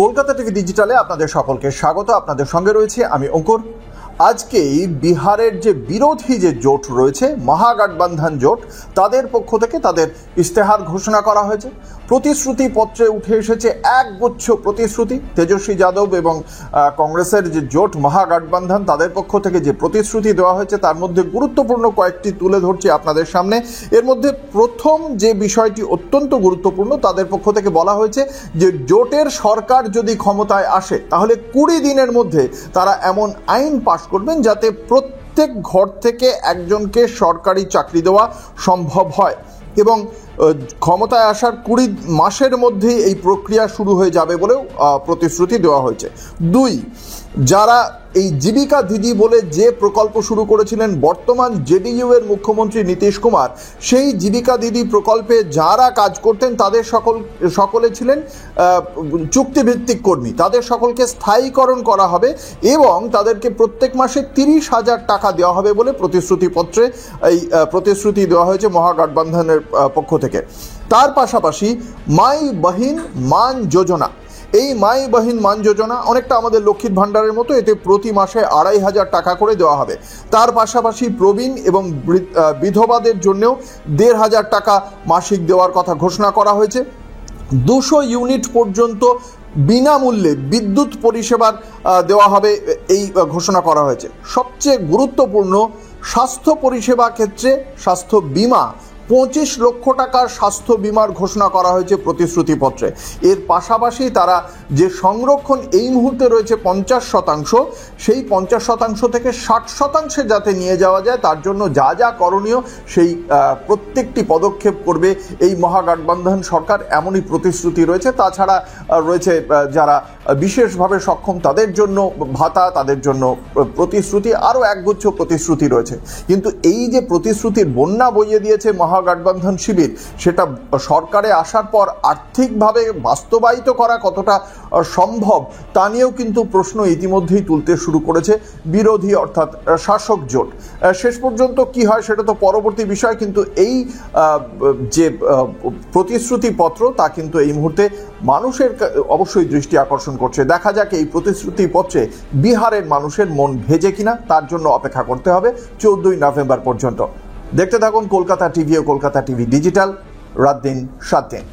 Kolkata TV ডিজিটালে আপনাদের সকলকে স্বাগত। আপনাদের সঙ্গে রয়েছে আমি অঙ্কুর। আজকেই বিহারের যে বিরোধী যে জোট রয়েছে মহাগঠবন্ধন জোট, তাদের পক্ষ থেকে তাদের ইস্তেহার ঘোষণা করা হয়েছে। প্রতিশ্রুতি পত্রে উঠে এসেছে একগুচ্ছ প্রতিশ্রুতি। তেজস্বী যাদব এবং কংগ্রেসের যে জোট মহাগঠবন্ধন, তাদের পক্ষ থেকে যে প্রতিশ্রুতি দেওয়া হয়েছে তার মধ্যে গুরুত্বপূর্ণ কয়েকটি তুলে ধরছি আপনাদের সামনে। এর মধ্যে প্রথম যে বিষয়টি অত্যন্ত গুরুত্বপূর্ণ, তাদের পক্ষ থেকে বলা হয়েছে যে জোটের সরকার যদি ক্ষমতায় আসে তাহলে 20 দিনের মধ্যে তারা এমন আইন পাশ করবেন যাতে প্রত্যেক ঘর থেকে একজনকে সরকারি চাকরি দেওয়া সম্ভব হয় এবং ক্ষমতায় আসার 20 মাসের মধ্যেই এই প্রক্রিয়া শুরু হয়ে যাবে বলেও প্রতিশ্রুতি দেওয়া হয়েছে। 2, যারা এই জীবিকা দিদি বলে যে প্রকল্প শুরু করেছিলেন বর্তমান জেডিইউ এর মুখ্যমন্ত্রী নীতিশ কুমার, সেই জীবিকা দিদি প্রকল্পে যারা কাজ করতেন তাদের সকলে ছিলেন চুক্তিভিত্তিক কর্মী। তাদের সকলকে স্থায়ীকরণ করা হবে এবং তাদেরকে প্রত্যেক মাসে 30,000 টাকা দেওয়া হবে বলে প্রতিশ্রুতিপত্রে এই প্রতিশ্রুতি দেওয়া হয়েছে মহাগঠবন্ধনের পক্ষ থেকে। তার পাশাপাশি মাই বহিন মান যোজনা, এই মাই বহিন মান যোজনা অনেকটা আমাদের লক্ষ্মীর ভাণ্ডারের মতো, এতে প্রতি মাসে 2,500 টাকা করে দেওয়া হবে। তার পাশাপাশি প্রবীণ এবং বিধবাদের জন্যও 1,500 টাকা মাসিক দেওয়ার কথা ঘোষণা করা হয়েছে। 200 ইউনিট পর্যন্ত বিনামূল্যে বিদ্যুৎ পরিষেবার দেওয়া হবে, এই ঘোষণা করা হয়েছে। সবচেয়ে গুরুত্বপূর্ণ, স্বাস্থ্য পরিষেবা ক্ষেত্রে স্বাস্থ্য বিমা 25 লক্ষ টাকার স্বাস্থ্য বিমার ঘোষণা করা হয়েছে প্রতিশ্রুতিপত্রে। এর পাশাপাশি তারা যে সংরক্ষণ এই মুহূর্তে রয়েছে 50%, সেই 50% থেকে 60% যাতে নিয়ে যাওয়া যায় তার জন্য যা যা করণীয় সেই প্রত্যেকটি পদক্ষেপ করবে এই মহাগঠবন্ধন সরকার, এমনই প্রতিশ্রুতি রয়েছে। তাছাড়া রয়েছে যারা বিশেষভাবে সক্ষম তাদের জন্য ভাতা, তাদের জন্য প্রতিশ্রুতি, আরও একগুচ্ছ প্রতিশ্রুতি রয়েছে। কিন্তু এই যে প্রতিশ্রুতির বন্যা বইয়ে দিয়েছে মহাগঠবন্ধন শিবির, সেটা সরকারে আসার পর আর্থিকভাবে বাস্তবায়িত করা কতটা সম্ভব তা নিয়েও কিন্তু প্রশ্ন ইতিমধ্যেই তুলতে শুরু করেছে বিরোধী অর্থাৎ শাসক জোট। শেষ পর্যন্ত কি হয় সেটা তো পরবর্তী বিষয়, কিন্তু এই যে প্রতিশ্রুতিপত্র তা কিন্তু এই মুহূর্তে মানুষের অবশ্যই দৃষ্টি আকর্ষণ করছে। দেখা যাক এই প্রতিশ্রুতিপত্রে বিহারের মানুষের মন ভেজে কিনা, তার জন্য অপেক্ষা করতে হবে 14 নভেম্বর পর্যন্ত। দেখতে থাকুন কলকাতা টিভি ও কলকাতা টিভি ডিজিটাল, রাত দিন 7 দিন।